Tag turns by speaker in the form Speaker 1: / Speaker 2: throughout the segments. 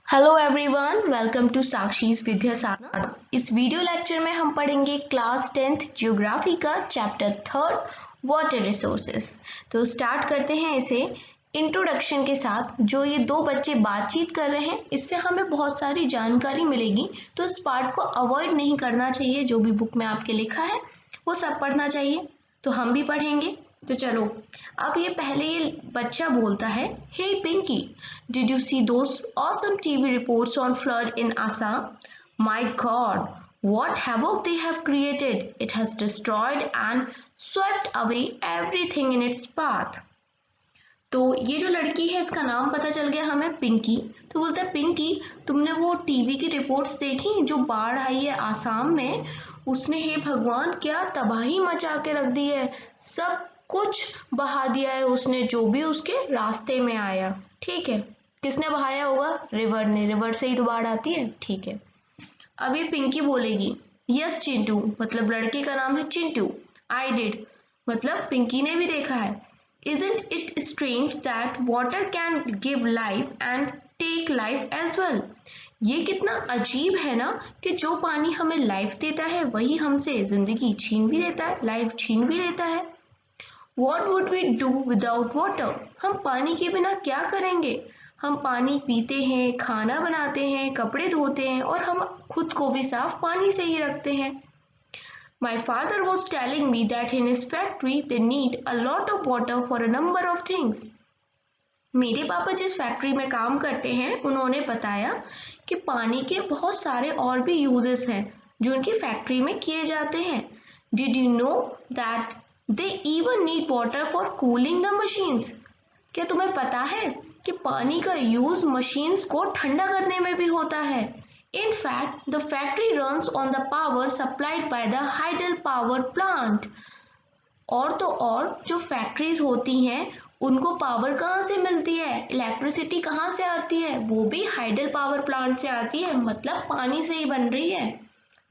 Speaker 1: Hello everyone, welcome to साक्षीज Vidya साधना। इस video lecture में हम पढ़ेंगे क्लास 10th ज्योग्राफी का चैप्टर 3 वाटर रिसोर्सेज। तो स्टार्ट करते हैं इसे इंट्रोडक्शन के साथ। जो ये दो बच्चे बातचीत कर रहे हैं इससे हमें बहुत सारी जानकारी मिलेगी, तो इस पार्ट को अवॉइड नहीं करना चाहिए। जो भी बुक में आपके लिखा है वो सब पढ़ना चाहिए, तो हम भी पढ़ेंगे। तो चलो, अब ये बच्चा बोलता है, hey Pinky, did you see those awesome TV reports on flood in Assam? My god, what havoc they have created! It has destroyed and swept away everything in its path. तो ये जो लड़की है इसका नाम पता चल गया हमें, पिंकी। तो बोलता है, पिंकी, तुमने वो टीवी की रिपोर्ट्स देखी जो बाढ़ आई है आसाम में? उसने हे भगवान क्या तबाही मचा के रख दी है, सब कुछ बहा दिया है उसने, जो भी उसके रास्ते में आया। ठीक है, किसने बहाया होगा? रिवर ने। रिवर से ही तो बाढ़ आती है। ठीक है, अब ये पिंकी बोलेगी, यस चिंटू, मतलब लड़के का नाम है चिंटू। आई डिड, मतलब पिंकी ने भी देखा है। Isn't it strange that water can give life and take life as well? ये कितना अजीब है ना कि जो पानी हमें लाइफ देता है वही हमसे जिंदगी छीन भी लेता है, लाइफ छीन भी लेता है। What would we do without water? हम पानी के बिना क्या करेंगे? हम पानी पीते हैं, खाना बनाते हैं, कपड़े धोते हैं और हम खुद को भी साफ पानी से ही रखते हैं। My father was telling me that in his factory they need a lot of water for a number of things. मेरे पापा जिस फैक्ट्री में काम करते हैं उन्होंने बताया कि पानी के बहुत सारे और भी यूजेस हैं जो उनकी फैक्ट्री में किए जाते हैं। Did you know that they even need water for cooling the machines? क्या तुम्हें पता है कि पानी का यूज मशीन्स को ठंडा करने में भी होता है? In fact, the factory runs on the power supplied by the hydel power plant. और तो और जो फैक्ट्रीज होती हैं उनको पावर कहाँ से मिलती है, इलेक्ट्रिसिटी कहाँ से आती है? वो भी हाइडल पावर प्लांट से आती है, मतलब पानी से ही बन रही है।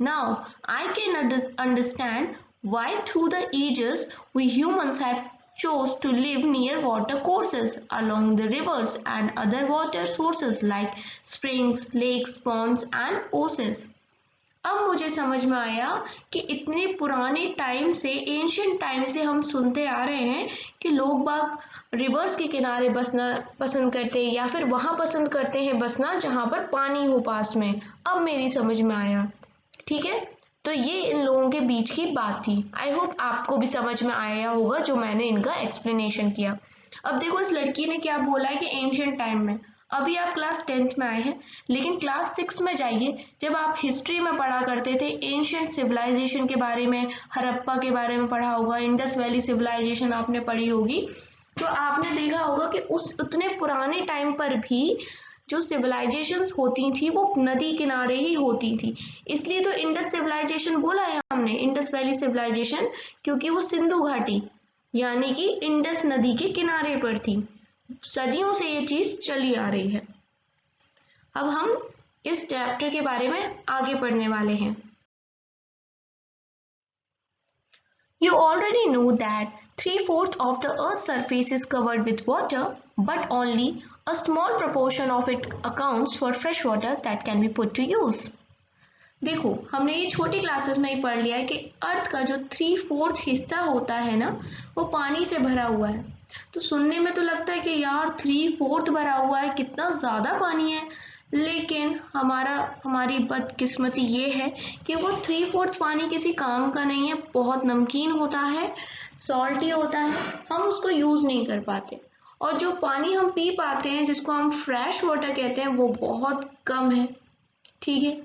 Speaker 1: Now, I can understand why through the ages we humans have chose to live near water courses along the rivers and other water sources like springs, lakes, ponds and oases. अब मुझे समझ में आया कि इतने पुराने टाइम से, ancient time से हम सुनते आ रहे हैं कि लोग बाग रिवर्स के किनारे बसना पसंद करते हैं या फिर वहां पसंद करते हैं बसना जहां पर पानी हो पास में। अब मेरी समझ में आया। ठीक है, तो ये इन लोगों के बीच की बात थी। आई होप आपको भी समझ में आया होगा जो मैंने इनका एक्सप्लेनेशन किया। अब देखो, इस लड़की ने क्या बोला है कि एंशियंट टाइम में। अभी आप क्लास 10th में आए हैं, लेकिन क्लास 6 में जाइए। जब आप हिस्ट्री में पढ़ा करते थे एंशियंट सिविलाइजेशन के बारे में, हड़प्पा के बारे में पढ़ा होगा, इंडस वैली सिविलाइजेशन आपने पढ़ी होगी, तो आपने देखा होगा कि उस उतने पुराने टाइम पर भी जो सिविलाइजेशंस होती थी वो नदी किनारे ही होती थी। इसलिए तो इंडस सिविलाइजेशन बोला है हमने, इंडस वैली सिविलाइजेशन, क्योंकि वो सिंधु घाटी यानी कि इंडस नदी के किनारे पर थी। सदियों से ये चीज चली आ रही है। अब हम इस चैप्टर के बारे में आगे पढ़ने वाले हैं। You already know that 3/4 of the Earth's surface is covered with water, but only a small proportion of it accounts for fresh water that can be put to use. देखो, हमने ये छोटी क्लासेस में ही पढ़ लिया है कि अर्थ का जो 3/4 हिस्सा होता है ना, वो पानी से भरा हुआ है। तो सुनने में तो लगता है कि यार 3/4 भरा हुआ है, कितना ज्यादा पानी है। लेकिन हमारी बदकिस्मती ये है कि वो 3/4 पानी किसी काम का नहीं है, बहुत नमकीन होता है, सॉल्टी होता है, हम उसको यूज नहीं कर पाते। और जो पानी हम पी पाते हैं जिसको हम फ्रेश वाटर कहते हैं वो बहुत कम है। ठीक है,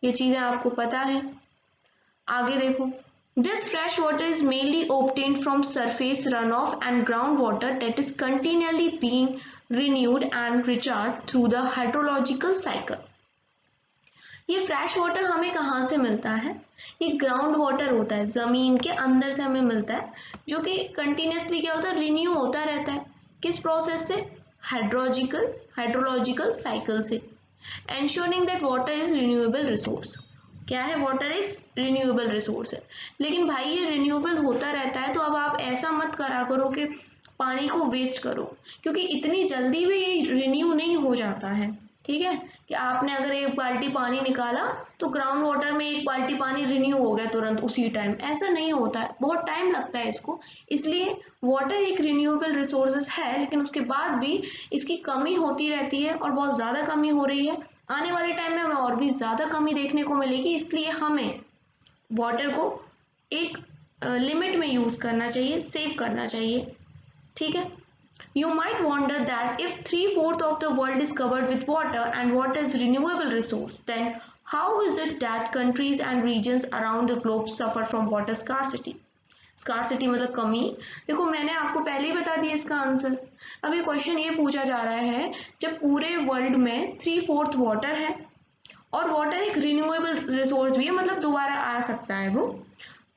Speaker 1: ये चीजें आपको पता है। आगे देखो, this fresh water is mainly obtained from surface runoff and groundwater that is continually being renewed and recharged through the hydrological cycle. ये फ्रेश वाटर हमें कहाँ से मिलता है? ये ग्राउंड वाटर होता है, जमीन के अंदर से हमें मिलता है, जो कि कंटिन्यूसली क्या होता है, रिन्यू होता रहता है। किस प्रोसेस से? हाइड्रोलॉजिकल साइकिल से। Ensuring that water is renewable resource. क्या है? वाटर एक रिन्यूएबल रिसोर्स है। लेकिन भाई ये रिन्यूएबल होता रहता है, तो अब आप ऐसा मत करा करो कि पानी को वेस्ट करो, क्योंकि इतनी जल्दी भी ये रिन्यू नहीं हो जाता है। ठीक है, कि आपने अगर एक बाल्टी पानी निकाला तो ग्राउंड वाटर में एक बाल्टी पानी रिन्यू हो गया तुरंत उसी टाइम, ऐसा नहीं होता है, बहुत टाइम लगता है इसको। इसलिए वाटर एक रिन्यूएबल रिसोर्सेज है, लेकिन उसके बाद भी इसकी कमी होती रहती है और बहुत ज़्यादा कमी हो रही है। आने वाले टाइम में हमें और भी ज़्यादा कमी देखने को मिलेगी, इसलिए हमें वाटर को एक लिमिट में यूज़ करना चाहिए, सेव करना चाहिए। ठीक है। You might wonder that if 3/4 of the world is covered with water and water is a renewable resource, then how is it that countries and regions around the globe suffer from water scarcity? Scarcity मतलब कमी। देखो मैंने आपको पहले ही बता दिया इसका answer. अब ये क्वेश्चन ये पूछा जा रहा है, जब पूरे वर्ल्ड में 3/4 वाटर है और वाटर एक रिन्यूएबल रिसोर्स भी है, मतलब दोबारा आ सकता है वो,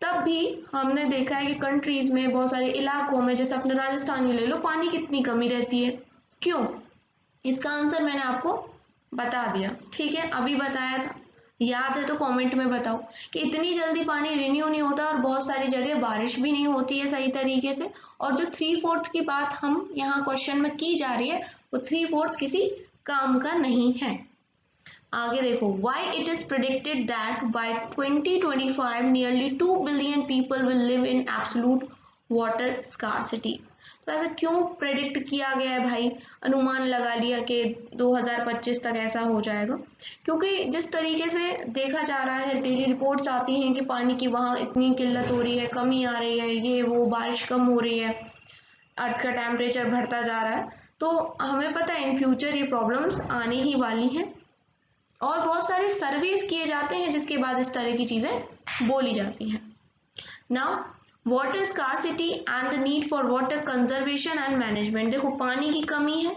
Speaker 1: तब भी हमने देखा है कि कंट्रीज में बहुत सारे इलाकों में, जैसे अपने राजस्थान ही ले लो, पानी कितनी कमी रहती है। क्यों? इसका आंसर मैंने आपको बता दिया। ठीक है, अभी बताया था, याद है तो कमेंट में बताओ कि इतनी जल्दी पानी रिन्यू नहीं होता और बहुत सारी जगह बारिश भी नहीं होती है सही तरीके से। और जो 3/4 की बात हम यहाँ क्वेश्चन में की जा रही है, वो 3/4 किसी काम का नहीं है। आगे देखो, why it is predicted that by 2025 nearly 2 billion people will live in absolute water scarcity। तो ऐसा क्यों प्रेडिक्ट किया गया है भाई, अनुमान लगा लिया कि 2025 तक ऐसा हो जाएगा? क्योंकि जिस तरीके से देखा जा रहा है, डेली रिपोर्ट्स आती हैं कि पानी की वहाँ इतनी किल्लत हो रही है, कमी आ रही है, ये वो, बारिश कम हो रही है, अर्थ का टेम्परेचर बढ़ता जा रहा है, तो हमें पता है इन फ्यूचर ये प्रॉब्लम्स आने ही वाली हैं। और बहुत सारे सर्वेस किए जाते हैं जिसके बाद इस तरह की चीजें बोली जाती हैं। Now water scarcity and the need for water conservation and management. देखो पानी की कमी है,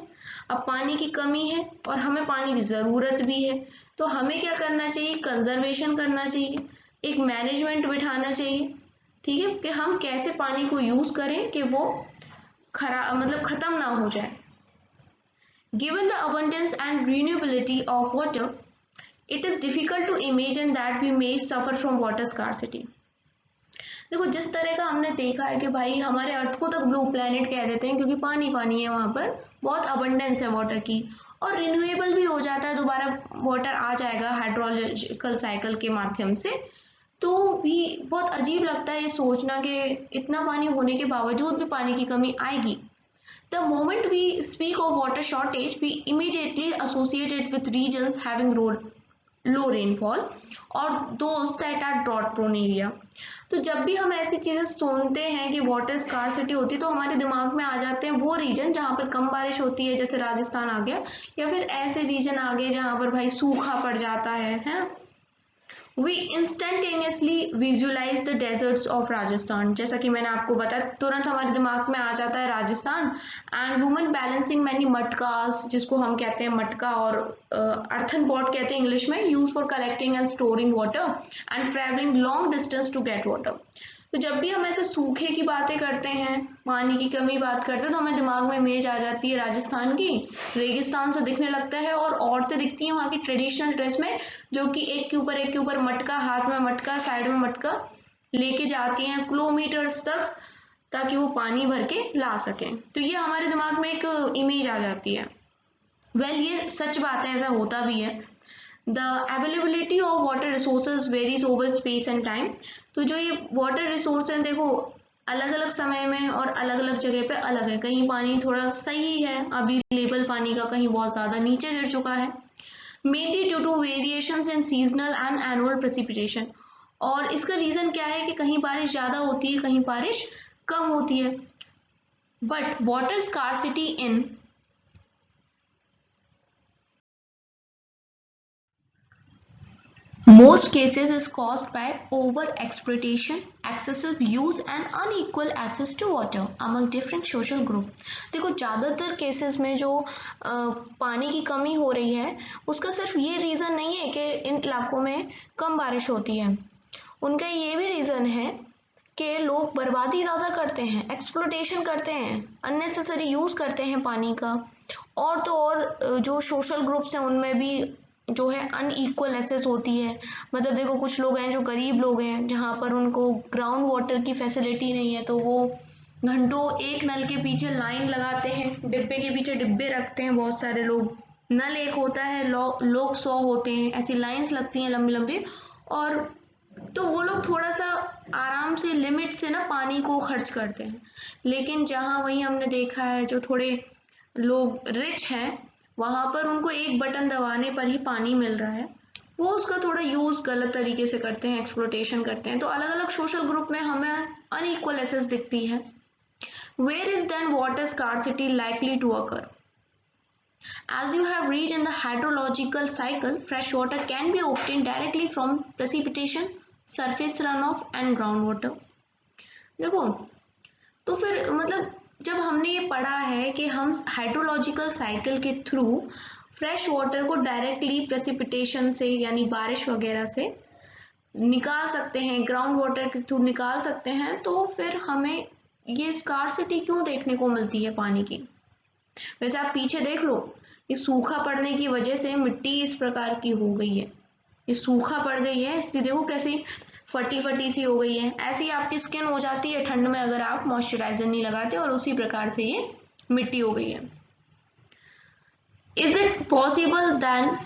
Speaker 1: अब पानी की कमी है और हमें पानी की ज़रूरत भी है, तो हमें क्या करना चाहिए? कंजर्वेशन करना चाहिए, एक मैनेजमेंट बिठाना चाहिए। ठीक है, कि हम कैसे पानी को यूज़ करें कि वो ख़त्म ना हो जाए। Given the abundance and renewability of water, it is difficult to imagine that we may suffer from water scarcity। देखो जिस तरह का हमने देखा है कि भाई हमारे अर्थ को तो ब्लू प्लेनेट कह देते हैं, क्योंकि पानी पानी है वहाँ पर, बहुत अबंडेंस है वाटर की, और रिन्यूएबल भी हो जाता है, दोबारा वाटर आ जाएगा हाइड्रोलॉजिकल साइकिल के माध्यम से। तो भी बहुत अजीब लगता है ये सोचना कि इतना पानी होने के बावजूद भी पानी की कमी आएगी। The moment we speak of water shortage, we immediately associate it with regions having low rainfall or those that are drought prone area। तो जब भी हम ऐसी चीजें सुनते हैं कि वाटर स्कार्सिटी होती है, तो हमारे दिमाग में आ जाते हैं वो रीजन जहाँ पर कम बारिश होती है, जैसे राजस्थान आ गया, या फिर ऐसे रीजन आ गए जहाँ पर भाई सूखा पड़ जाता है ना। We instantaneously visualize the deserts of Rajasthan, जैसा कि मैंने आपको बताया, तुरंत हमारे दिमाग में आ जाता है Rajasthan. And women balancing many matkas, जिसको हम कहते हैं मटका और अर्थन पॉट कहते हैं इंग्लिश में, use for collecting and storing water and travelling long distance to get water. तो जब भी हम ऐसे सूखे की बातें करते हैं, पानी की कमी बात करते हैं, तो हमें दिमाग में इमेज आ जाती है राजस्थान की, रेगिस्तान से दिखने लगता है, और औरतें दिखती हैं वहाँ की ट्रेडिशनल ड्रेस में, जो कि एक के ऊपर मटका, हाथ में मटका, साइड में मटका लेके जाती हैं किलोमीटर्स तक, ताकि वो पानी भर के ला सकें। तो ये हमारे दिमाग में एक इमेज आ जाती है। वेल ये सच बात है, ऐसा होता भी है। The availability of water resources varies over space and time. तो जो ये वाटर रिसोर्स हैं, देखो अलग अलग समय में और अलग अलग जगह पे अलग है। कहीं पानी थोड़ा सही है अभी लेवल पानी का, कहीं बहुत ज़्यादा नीचे गिर चुका है, mainly due to variations in seasonal and annual precipitation. और इसका रीज़न क्या है कि कहीं बारिश ज़्यादा होती है, कहीं बारिश कम होती है। But water scarcity in most cases is caused by over exploitation, excessive use and unequal access to water among different social group। देखो ज़्यादातर केसेस में जो पानी की कमी हो रही है, उसका सिर्फ ये रीज़न नहीं है कि इन इलाकों में कम बारिश होती है, उनका ये भी रीज़न है कि लोग बर्बादी ज़्यादा करते हैं, एक्सप्लोटेशन करते हैं, अननेसेसरी यूज़ करते हैं पानी का। और तो और जो सोशल ग्रुप्स हैं उनमें भी जो है अनइक्वल एक्सेस होती है। मतलब देखो कुछ लोग हैं जो गरीब लोग हैं, जहाँ पर उनको ग्राउंड वाटर की फैसिलिटी नहीं है, तो वो घंटों एक नल के पीछे लाइन लगाते हैं, डिब्बे के पीछे डिब्बे रखते हैं बहुत सारे लोग, नल एक होता है, लोग 100 होते हैं, ऐसी लाइंस लगती हैं लंबी लंबी, और तो वो लोग थोड़ा सा आराम से लिमिट से ना पानी को खर्च करते हैं। लेकिन जहाँ वही हमने देखा है जो थोड़े लोग रिच हैं, वहां पर उनको एक बटन दबाने पर ही पानी मिल रहा है, वो उसका थोड़ा यूज गलत तरीके से करते हैं, एक्सप्लोटेशन करते हैं। तो अलग अलग सोशल ग्रुप में हमें अनइक्वल एसेस दिखती है। Where is then water scarcity likely to occur? As you have read in the hydrological cycle, fresh water can be obtained directly from precipitation, surface runoff and groundwater. देखो, तो फिर मतलब जब हमने ये पढ़ा है कि हम हाइड्रोलॉजिकल साइकिल के थ्रू फ्रेश वाटर को डायरेक्टली प्रेसिपिटेशन से यानी बारिश वगैरह से निकाल सकते हैं, ग्राउंड वाटर के थ्रू निकाल सकते हैं, तो फिर हमें ये स्कार्सिटी क्यों देखने को मिलती है पानी की? वैसे आप पीछे देख लो, ये सूखा पड़ने की वजह से मिट्टी इस प्रकार की हो गई है, ये सूखा पड़ गई है, इसलिए देखो कैसी फटी फटी सी हो गई है। ऐसी आपकी स्किन हो जाती है ठंड में अगर आप मॉइस्चराइजर नहीं लगाते, और उसी प्रकार से ये मिट्टी हो गई है। Is it possible than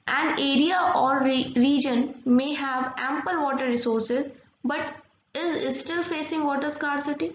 Speaker 1: an area और region may have ample water resources but is still facing water scarcity?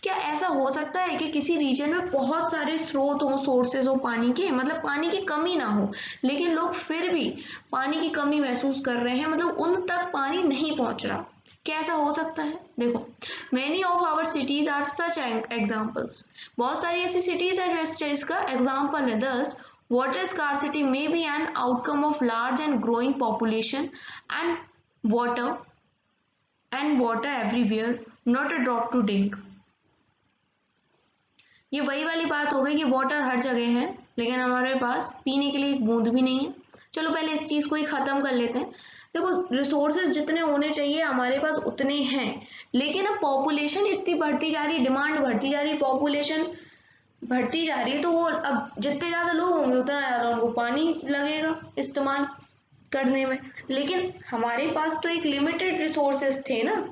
Speaker 1: क्या ऐसा हो सकता है कि किसी रीजन में बहुत सारे स्रोत हो, सोर्सेज हो पानी के, मतलब पानी की कमी ना हो, लेकिन लोग फिर भी पानी की कमी महसूस कर रहे हैं, मतलब उन तक पानी नहीं पहुंच रहा? क्या ऐसा हो सकता है? देखो, many of our cities are such examples, बहुत सारी ऐसी सिटीज है जो इस चीज का एग्जाम्पल है। दस water scarcity may be an outcome of large and growing population and water everywhere, not a drop to drink. ये वही वाली बात हो गई कि वाटर हर जगह है, लेकिन हमारे पास पीने के लिए एक बूंद भी नहीं है। चलो पहले इस चीज को ही खत्म कर लेते हैं। देखो, रिसोर्सेज जितने होने चाहिए हमारे पास उतने हैं, लेकिन अब पॉपुलेशन इतनी बढ़ती जा रही, डिमांड बढ़ती जा रही, पॉपुलेशन बढ़ती जा रही है, तो वो अब जितने ज्यादा लोग होंगे उतना ज्यादा उनको पानी लगेगा इस्तेमाल करने में। लेकिन हमारे पास तो एक लिमिटेड रिसोर्सेस थे ना,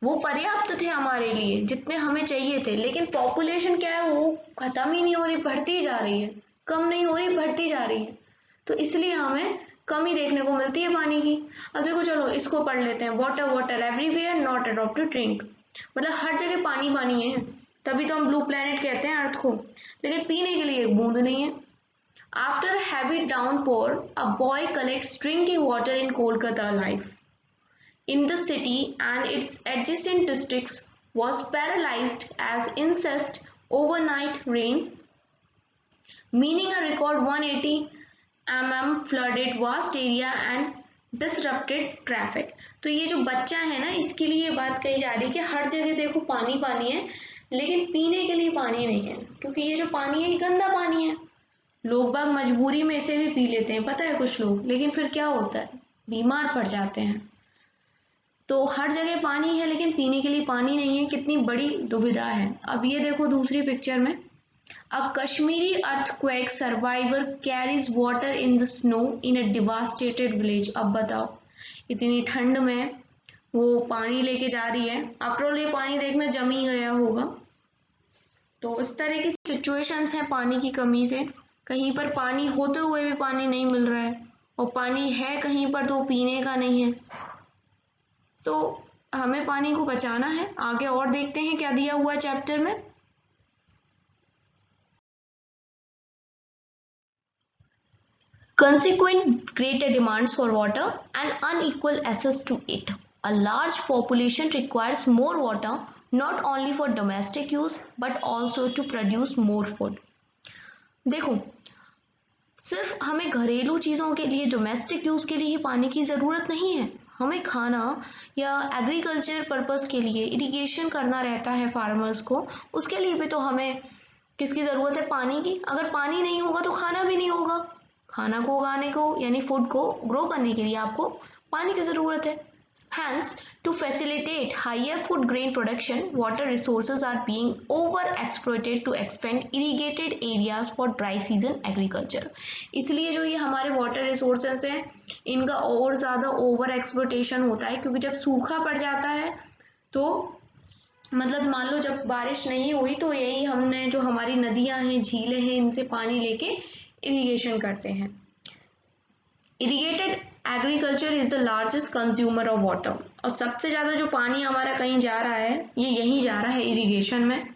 Speaker 1: वो पर्याप्त थे हमारे लिए, जितने हमें चाहिए थे, लेकिन पॉपुलेशन क्या है, वो खत्म ही नहीं हो रही, बढ़ती जा रही है, कम नहीं हो रही, बढ़ती जा रही है, तो इसलिए हमें कमी देखने को मिलती है पानी की। अब देखो, चलो इसको पढ़ लेते हैं। Water water everywhere not a drop to drink, मतलब हर जगह पानी पानी है, तभी तो हम ब्लू प्लेनेट कहते हैं अर्थ को, लेकिन पीने के लिए एक बूंद नहीं है। After heavy downpour a boy collects drinking water in Kolkata life in the city and its adjacent districts was paralyzed as incest overnight rain, meaning a record 180 mm flooded vast area and disrupted traffic. तो ये जो बच्चा है ना, इसके लिए ये बात कही जा रही है कि हर जगह देखो पानी पानी है, लेकिन पीने के लिए पानी नहीं है, क्योंकि ये जो पानी है ये गंदा पानी है। लोग बाग मजबूरी में इसे भी पी लेते हैं, पता है कुछ लोग, लेकिन फिर क्या होता है, बीमार पड़ जाते हैं। तो हर जगह पानी है लेकिन पीने के लिए पानी नहीं है, कितनी बड़ी दुविधा है। अब ये देखो दूसरी पिक्चर में, a Kashmiri earthquake survivor carries water in the snow in a devastated village. अब बताओ, इतनी ठंड में वो पानी लेके जा रही है, आफ्टर ऑल ये पानी देखने जम ही गया होगा। तो इस तरह की सिचुएशंस हैं पानी की कमी से, कहीं पर पानी होते हुए भी पानी नहीं मिल रहा है, और पानी है कहीं पर तो पीने का नहीं है। तो हमें पानी को बचाना है। आगे और देखते हैं क्या दिया हुआ चैप्टर में। Consequent greater demands for water and unequal access to it. A large population requires more water not only for domestic use but also to produce more food. देखो, सिर्फ हमें घरेलू चीज़ों के लिए, डोमेस्टिक यूज़ के लिए ही पानी की ज़रूरत नहीं है। हमें खाना या एग्रीकल्चर पर्पस के लिए इरिगेशन करना रहता है फार्मर्स को, उसके लिए भी तो हमें किसकी ज़रूरत है, पानी की। अगर पानी नहीं होगा तो खाना भी नहीं होगा, खाना को उगाने को यानी फूड को ग्रो करने के लिए आपको पानी की ज़रूरत है। Hence, to facilitate higher food grain production, water resources are being overexploited to expand irrigated areas for dry season agriculture. इसलिए जो ये हमारे water resources हैं, इनका और ज़्यादा ओवर एक्सप्लोटेशन होता है, क्योंकि जब सूखा पड़ जाता है तो मतलब मान लो जब बारिश नहीं हुई तो यही हमने जो हमारी नदियां हैं, झीलें हैं, इनसे पानी लेके इरिगेशन करते हैं। Irrigated agriculture is the largest consumer of water, और सबसे ज्यादा जो पानी हमारा कहीं जा रहा है ये यहीं जा रहा है, इरिगेशन में।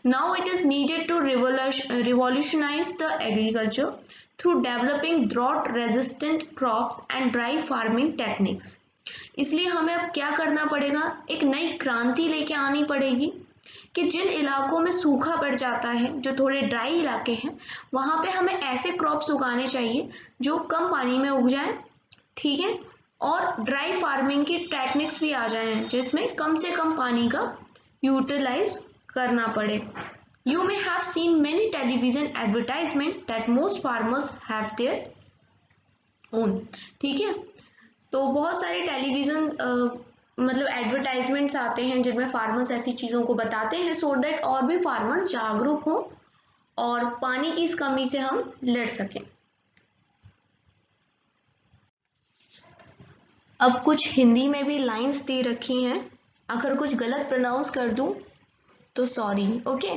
Speaker 1: Now it is needed to revolutionise the agriculture through developing drought resistant crops and dry farming techniques. इसलिए हमें अब क्या करना पड़ेगा, एक नई क्रांति लेके आनी पड़ेगी कि जिन इलाकों में सूखा पड़ जाता है, जो थोड़े ड्राई इलाके हैं, वहां पे हमें ऐसे क्रॉप्स उगाने चाहिए जो कम पानी में उग जाएं, ठीक है, और ड्राई फार्मिंग की टेक्निक्स भी आ जाएं जिसमें कम से कम पानी का यूटिलाइज करना पड़े। You may have seen many television advertisement that most farmers have their own, ठीक है। तो बहुत सारे टेलीविजन मतलब एडवर्टाइजमेंट्स आते हैं जिनमें फार्मर्स ऐसी चीज़ों को बताते हैं सो दैट और भी फार्मर्स जागरूक हों और पानी की इस कमी से हम लड़ सकें। अब कुछ हिंदी में भी लाइंस दे रखी हैं, अगर कुछ गलत प्रोनाउंस कर दूं तो सॉरी, ओके।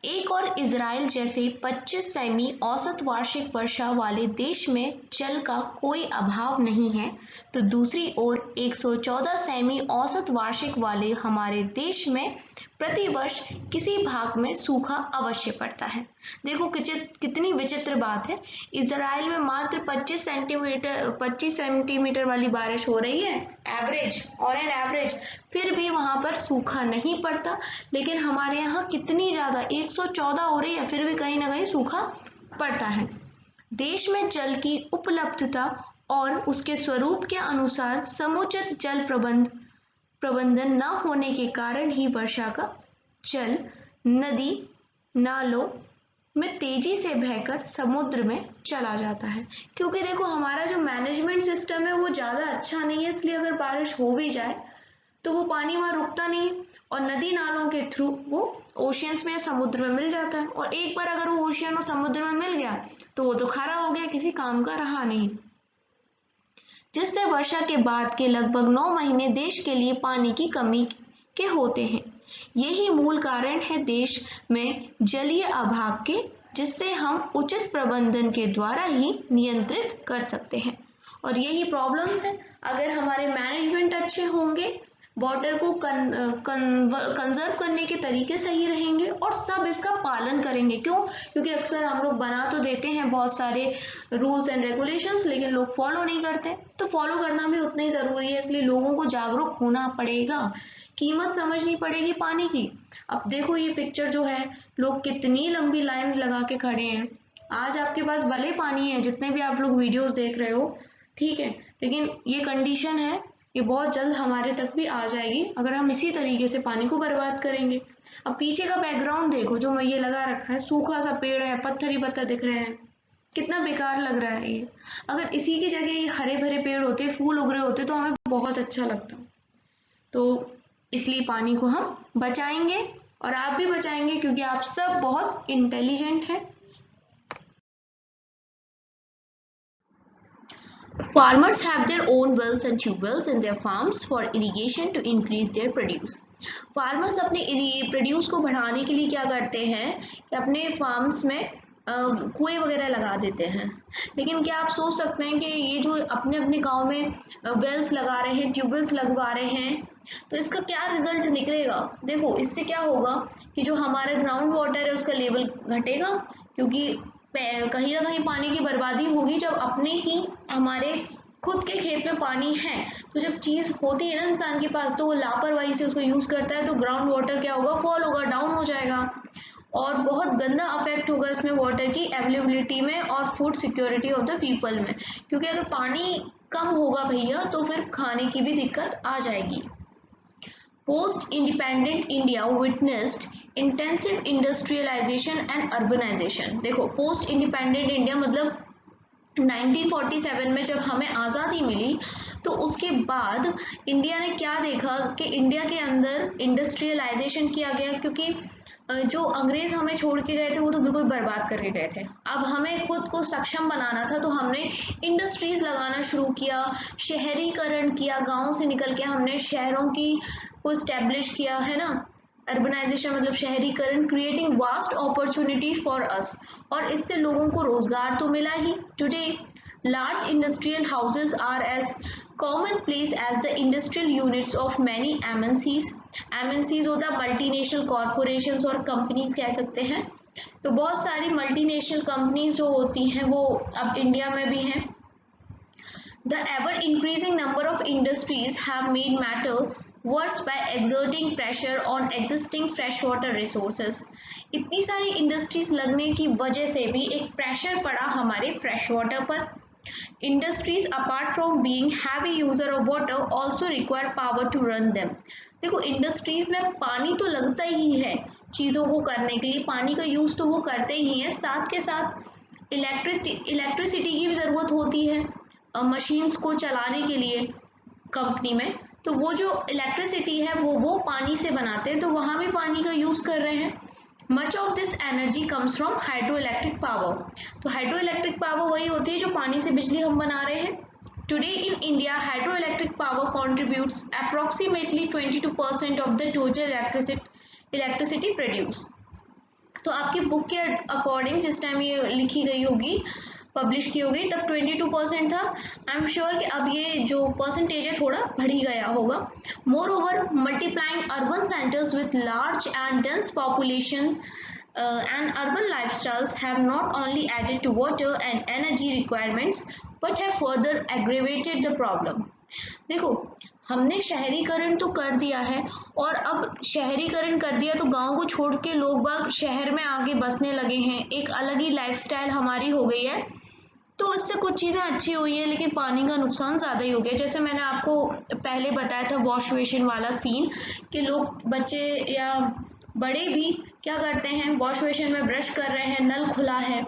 Speaker 1: एक और इजराइल जैसे 25 सेमी औसत वार्षिक वर्षा वाले देश में जल का कोई अभाव नहीं है, तो दूसरी ओर 114 सेमी औसत वार्षिक वाले हमारे देश में प्रतिवर्ष किसी भाग में सूखा अवश्य पड़ता है। देखो कितनी विचित्र बात है, इजराइल में मात्र 25 सेंटीमीटर वाली बारिश हो रही है एवरेज, और एन एवरेज, फिर भी वहां पर सूखा नहीं पड़ता, लेकिन हमारे यहाँ कितनी ज्यादा 114 हो रही है, फिर भी कहीं ना कहीं सूखा पड़ता है। देश में जल की उपलब्धता और उसके स्वरूप के अनुसार समुचित जल प्रबंधन न होने के कारण ही वर्षा का जल नदी नालों में तेजी से बहकर समुद्र में चला जाता है। क्योंकि देखो हमारा जो मैनेजमेंट सिस्टम है वो ज्यादा अच्छा नहीं है, इसलिए अगर बारिश हो भी जाए तो वो पानी वहां रुकता नहीं है और नदी नालों के थ्रू वो ओशियंस में या समुद्र में मिल जाता है, और एक बार अगर वो ओशियन और समुद्र में मिल गया तो वो तो खारा हो गया, किसी काम का रहा नहीं, जिससे वर्षा के बाद के लगभग 9 महीने देश के लिए पानी की कमी के होते हैं। यही मूल कारण है देश में जलीय अभाव के, जिससे हम उचित प्रबंधन के द्वारा ही नियंत्रित कर सकते हैं। और यही प्रॉब्लम्स है, अगर हमारे मैनेजमेंट अच्छे होंगे, वाटर को कंजर्व करने के तरीके सही रहेंगे और सब इसका पालन करेंगे। क्यों? क्योंकि अक्सर हम लोग बना तो देते हैं बहुत सारे रूल्स एंड रेगुलेशंस, लेकिन लोग फॉलो नहीं करते, तो फॉलो करना भी उतना ही जरूरी है। इसलिए लोगों को जागरूक होना पड़ेगा, कीमत समझनी पड़ेगी पानी की। अब देखो ये पिक्चर जो है, लोग कितनी लंबी लाइन लगा के खड़े हैं। आज आपके पास भले पानी है, जितने भी आप लोग वीडियोस देख रहे हो, ठीक है, लेकिन ये कंडीशन है, ये बहुत जल्द हमारे तक भी आ जाएगी अगर हम इसी तरीके से पानी को बर्बाद करेंगे। अब पीछे का बैकग्राउंड देखो, जो मैं ये लगा रखा है, सूखा सा पेड़ है, पत्थर ही पत्थर दिख रहे हैं, कितना बेकार लग रहा है ये। अगर इसी की जगह ये हरे भरे पेड़ होते, फूल उग रहे होते, तो हमें बहुत अच्छा लगता। तो इसलिए पानी को हम बचाएंगे और आप भी बचाएंगे, क्योंकि आप सब बहुत इंटेलिजेंट हैं। Farmers have their own wells and tube wells in their farms for irrigation to increase their produce. Farmers अपने प्रोड्यूस को बढ़ाने के लिए क्या करते हैं कि अपने फार्म्स में कुएं वगैरह लगा देते हैं। लेकिन क्या आप सोच सकते हैं कि ये जो अपने अपने गांव में वेल्स लगा रहे हैं, ट्यूबवेल्स लगवा रहे हैं, तो इसका क्या रिजल्ट निकलेगा? देखो इससे क्या होगा कि जो हमारा ग्राउंड वाटर है उसका लेवल घटेगा, क्योंकि कहीं ना कहीं पानी की बर्बादी होगी। जब अपने ही हमारे खुद के खेत में पानी है, तो जब चीज होती है ना इंसान के पास, तो वो लापरवाही से उसको यूज करता है, तो ग्राउंड वाटर क्या होगा, फॉल होगा, डाउन हो जाएगा, और बहुत गंदा अफेक्ट होगा इसमें वाटर की अवेलेबिलिटी में और food security of the people में। क्योंकि अगर पानी कम होगा भैया, तो फिर खाने की भी दिक्कत आ जाएगी। Post independent India witnessed intensive industrialisation and urbanisation. देखो पोस्ट इंडिपेंडेंट इंडिया मतलब 1947 में जब हमें आज़ादी मिली, तो उसके बाद इंडिया ने क्या देखा कि इंडिया के अंदर इंडस्ट्रियलाइजेशन किया गया, क्योंकि जो अंग्रेज हमें छोड़ के गए थे वो तो बिल्कुल बर्बाद करके गए थे। अब हमें खुद को सक्षम बनाना था, तो हमने इंडस्ट्रीज लगाना शुरू किया, शहरीकरण किया, गाँव से निकल के हमने शहरों की को स्टैब्लिश किया, है ना। अर्बनाइजेशन मतलब शहरीकरण, creating vast opportunity for us, और इससे लोगों को रोजगार तो मिला ही। Today large industrial houses are as commonplace as the industrial units of many MNCs। MNCs होता है मल्टीनेशनल कॉरपोरेशंस और कंपनीज कह सकते हैं। तो बहुत सारी मल्टीनेशनल कंपनीज जो होती हैं वो अब इंडिया में भी हैं। The ever increasing number of industries have made matter worse by exerting pressure on existing freshwater resources। इतनी सारी इंडस्ट्रीज लगने की वजह से भी एक प्रेशर पड़ा हमारे फ्रेश वाटर पर। Industries apart from being heavy user of water also require power to run them। देखो इंडस्ट्रीज में पानी तो लगता ही है चीज़ों को करने के लिए, पानी का यूज़ तो वो करते ही हैं, साथ के साथ इलेक्ट्रिसिटी की भी ज़रूरत होती है मशीन्स को चलाने के लिए कंपनी में। तो वो जो इलेक्ट्रिसिटी है वो पानी से बनाते हैं, तो वहाँ भी पानी का यूज़ कर रहे हैं। Much of this energy comes from hydro electric power. तो हाइड्रो इलेक्ट्रिक पावर वही होती है जो पानी से बिजली हम बना रहे हैं। Today in India hydro electric power contributes approximately 22% of the total electricity produce. तो आपकी बुक के अकॉर्डिंग जिस टाइम ये लिखी गई होगी, पब्लिश की होगी, तब 22% था। आई एम श्योर कि अब ये जो परसेंटेज है थोड़ा बढ़ ही गया होगा। More over multiplying urban centres with large and dense population and urban lifestyles have not only added to water and energy requirements but have further aggravated the problem। देखो हमने शहरीकरण तो कर दिया है, और अब शहरीकरण कर दिया तो गांव को छोड़ के लोग बाग शहर में आगे बसने लगे हैं, एक अलग ही लाइफस्टाइल हमारी हो गई है। तो इससे कुछ चीज़ें अच्छी हुई है लेकिन पानी का नुकसान ज़्यादा ही हो गया। जैसे मैंने आपको पहले बताया था वॉश बेसिन वाला सीन, कि लोग बच्चे या बड़े भी क्या करते हैं, वॉश बेसिन में ब्रश कर रहे हैं, नल खुला है,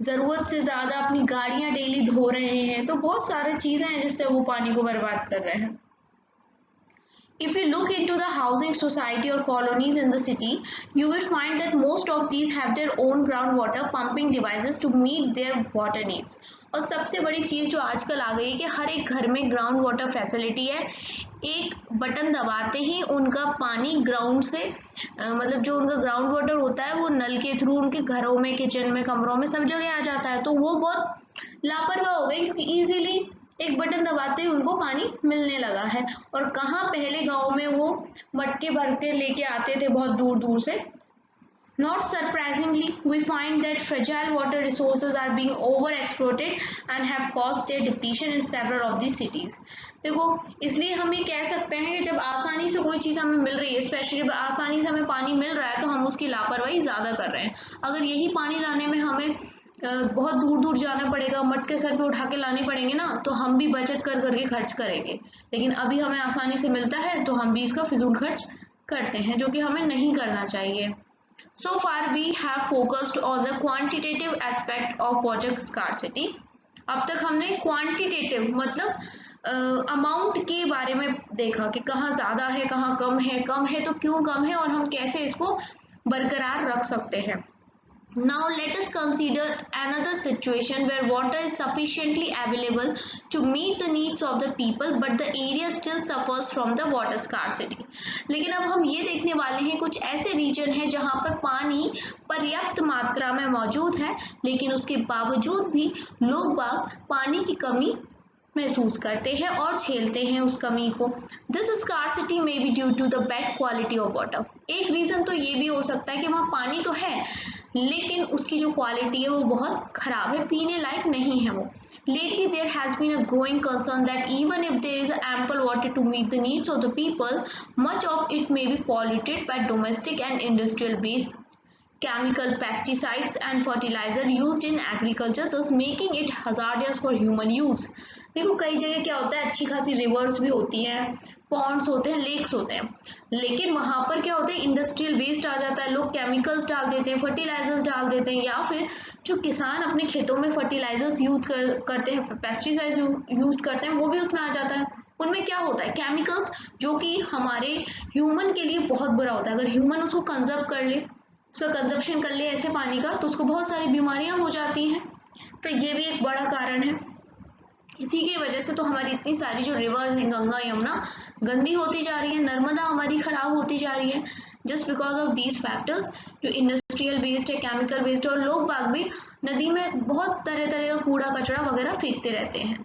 Speaker 1: ज़रूरत से ज़्यादा अपनी गाड़ियाँ डेली धो रहे हैं, तो बहुत सारी चीज़ें हैं जिससे वो पानी को बर्बाद कर रहे हैं। If you look into the housing society or colonies in the city, you will find that most of these have their own groundwater pumping devices to meet their water needs। और सबसे बड़ी चीज़ जो आजकल आ गई है कि हर एक घर में ग्राउंड वाटर फैसिलिटी है। एक बटन दबाते ही उनका पानी ग्राउंड से मतलब जो उनका ग्राउंड वाटर होता है वो नल के थ्रू उनके घरों में, किचन में, कमरों में, सब जगह आ जाता है। तो वो बहुत लापरवाह हो गए क्योंकि ईजिली एक बटन दबाते ही उनको पानी मिलने लगा है। और कहाँ पहले गांव में वो मटके भर के लेके आते थे बहुत दूर दूर से। Not surprisingly, we find that fragile water resources are being overexploited and have caused their depletion in several of these cities। देखो इसलिए हम ये कह सकते हैं कि जब आसानी से कोई चीज़ हमें मिल रही है, स्पेशली जब आसानी से हमें पानी मिल रहा है, तो हम उसकी लापरवाही ज़्यादा कर रहे हैं। अगर यही पानी लाने में हमें बहुत दूर दूर जाना पड़ेगा, मटके सर पे उठा के लाने पड़ेंगे ना, तो हम भी बचत कर करके खर्च करेंगे। लेकिन अभी हमें आसानी से मिलता है तो हम भी इसका फिजूल खर्च करते हैं, जो कि हमें नहीं करना चाहिए। So far we have focused on the quantitative aspect of water scarcity। अब तक हमने क्वांटिटेटिव मतलब अमाउंट के बारे में देखा कि कहाँ ज़्यादा है, कहाँ कम है तो क्यों कम है और हम कैसे इसको बरकरार रख सकते हैं। Now let us consider another situation where water is sufficiently available to meet the needs of the people but the area still suffers from the water scarcity। लेकिन अब हम ये देखने वाले हैं कुछ ऐसे रीजन हैं जहाँ पर पानी पर्याप्त मात्रा में मौजूद है लेकिन उसके बावजूद भी लोग बाग पानी की कमी महसूस करते हैं और झेलते हैं उस कमी को। This scarcity may be due to the bad quality of water. एक रीज़न तो ये भी हो सकता है कि वहाँ पानी तो है लेकिन उसकी जो क्वालिटी है वो बहुत ख़राब है, पीने लायक नहीं है वो। Lately there has been a growing concern that even if there is ample water to meet the needs of the people, much of it may be polluted by domestic and industrial waste, chemical pesticides and fertilizer used in agriculture, thus making it hazardous for human use। देखो कई जगह क्या होता है, अच्छी खासी reverse भी होती हैं, पॉन्ड्स होते हैं, लेक्स होते हैं, लेकिन वहाँ पर क्या होता है इंडस्ट्रियल वेस्ट आ जाता है, लोग केमिकल्स डाल देते हैं, फर्टिलाइजर्स डाल देते हैं, या फिर जो किसान अपने खेतों में फर्टिलाइजर्स यूज करते हैं, पेस्टिसाइड्स यूज करते हैं, वो भी उसमें आ जाता है। उनमें क्या होता है केमिकल्स, जो कि हमारे ह्यूमन के लिए बहुत बुरा होता है। अगर ह्यूमन उसको कंजर्व कर ले, उसका कंजप्शन कर ले ऐसे पानी का, तो उसको बहुत सारी बीमारियां हो जाती हैं। तो ये भी एक बड़ा कारण है। इसी की वजह से तो हमारी इतनी सारी जो रिवर्स हैं, गंगा यमुना, गंदी होती जा रही है, नर्मदा हमारी खराब होती जा रही है। Just because of these factors, जो इंडस्ट्रियल वेस्ट है, केमिकल वेस्ट है, और लोग बाग भी नदी में बहुत तरह तरह का कूड़ा कचरा वगैरह फेंकते रहते हैं।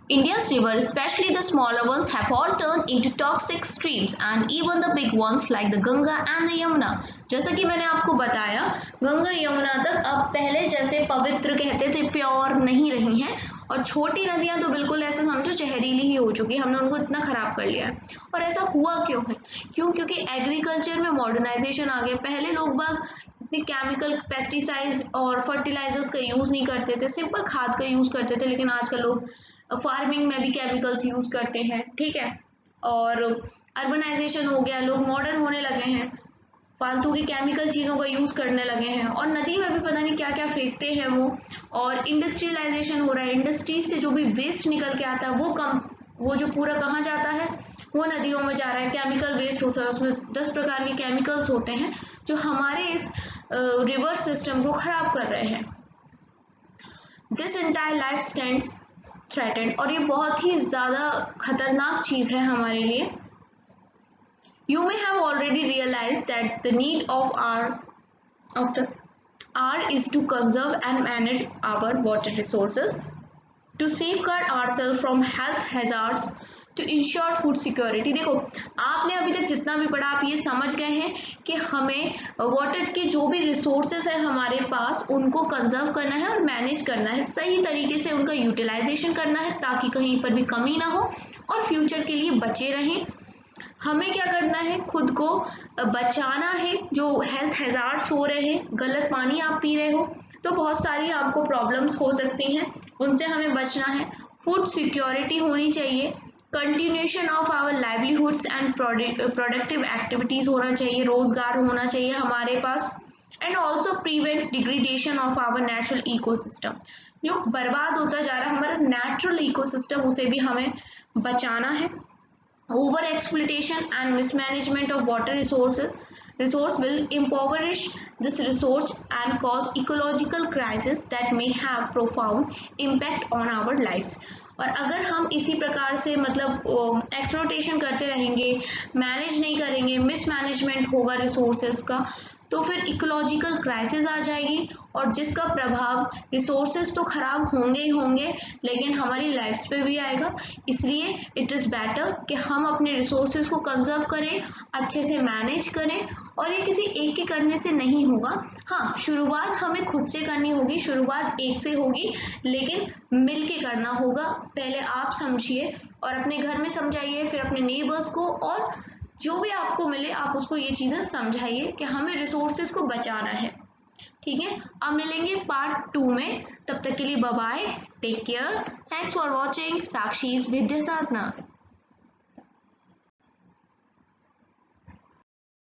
Speaker 1: India's rivers, especially the smaller ones, have all turned into toxic streams, and even the big ones like the Ganga and the Yamuna. जैसा कि मैंने आपको बताया, गंगा यमुना तक अब पहले जैसे पवित्र कहते थे प्योर नहीं रही हैं, और छोटी नदियां तो बिल्कुल ऐसा समझो जहरीली ही हो चुकी है। हमने उनको इतना खराब कर लिया है। और ऐसा हुआ क्यों है? क्योंकि एग्रीकल्चर में मॉडर्नाइजेशन आ गया। पहले लोग बाग इतने केमिकल पेस्टिसाइड्स और फर्टिलाइजर्स का यूज नहीं करते थे, सिंपल खाद का यूज करते थे, लेकिन आजकल लोग फार्मिंग में भी केमिकल्स यूज करते हैं, ठीक है। और अर्बनाइजेशन हो गया, लोग मॉडर्न होने लगे हैं, फालतू की केमिकल चीज़ों का यूज करने लगे हैं, और नदी में भी पता नहीं क्या क्या फेंकते हैं वो। और इंडस्ट्रियलाइजेशन हो रहा है, इंडस्ट्रीज से जो भी वेस्ट निकल के आता है वो जो पूरा कहाँ जाता है, वो नदियों में जा रहा है। केमिकल वेस्ट होता है, उसमें 10 प्रकार के केमिकल्स होते हैं जो हमारे इस रिवर सिस्टम को खराब कर रहे हैं। This entire life stands threatened, और ये बहुत ही ज़्यादा खतरनाक चीज़ है हमारे लिए। You may have already realized that the need of the hour is to conserve and manage our water resources, to safeguard ourselves from health hazards, to ensure food security। देखो, आपने अभी तक जितना भी पढ़ा, आप ये समझ गए हैं कि हमें वाटर के जो भी रिसोर्सेज है हमारे पास, उनको कंजर्व करना है और मैनेज करना है, सही तरीके से उनका यूटिलाइजेशन करना है, ताकि कहीं पर भी कमी ना हो और फ्यूचर के लिए बचे रहें। हमें क्या करना है? खुद को बचाना है। जो हेल्थ हैजार्ड्स हो रहे हैं, गलत पानी आप पी रहे हो तो बहुत सारी आपको प्रॉब्लम्स हो सकती हैं, उनसे हमें बचना है। फूड सिक्योरिटी होनी चाहिए, continuation of our livelihoods and productive activities होना चाहिए, रोजगार होना चाहिए हमारे पास। And also prevent degradation of our natural ecosystem. जो बर्बाद होता जा रहा है हमारा नेचुरल इकोसिस्टम, उसे भी हमें बचाना है। Over exploitation and mismanagement of water resource will impoverish this resource and cause ecological crisis that may have profound impact on our lives। और अगर हम इसी प्रकार से मतलब एक्सप्लोटेशन करते रहेंगे, मैनेज नहीं करेंगे, मिसमैनेजमेंट होगा रिसोर्सेज का, तो फिर इकोलॉजिकल क्राइसिस आ जाएगी, और जिसका प्रभाव रिसोर्सेज तो खराब होंगे ही होंगे, लेकिन हमारी लाइफ्स पे भी आएगा। इसलिए इट इज़ बेटर कि हम अपने रिसोर्सेज को कंजर्व करें, अच्छे से मैनेज करें, और ये किसी एक के करने से नहीं होगा। हाँ, शुरुआत हमें खुद से करनी होगी, शुरुआत एक से होगी, लेकिन मिल के करना होगा। पहले आप समझिए और अपने घर में समझाइए, फिर अपने नेबर्स को, और जो भी आपको मिले आप उसको ये चीज़ें समझाइए कि हमें रिसोर्सेज को बचाना है। ठीक है, अब मिलेंगे पार्ट 2 में। तब तक के लिए bye bye, take care, thanks for watching Sakshi's Vidya Sadhana.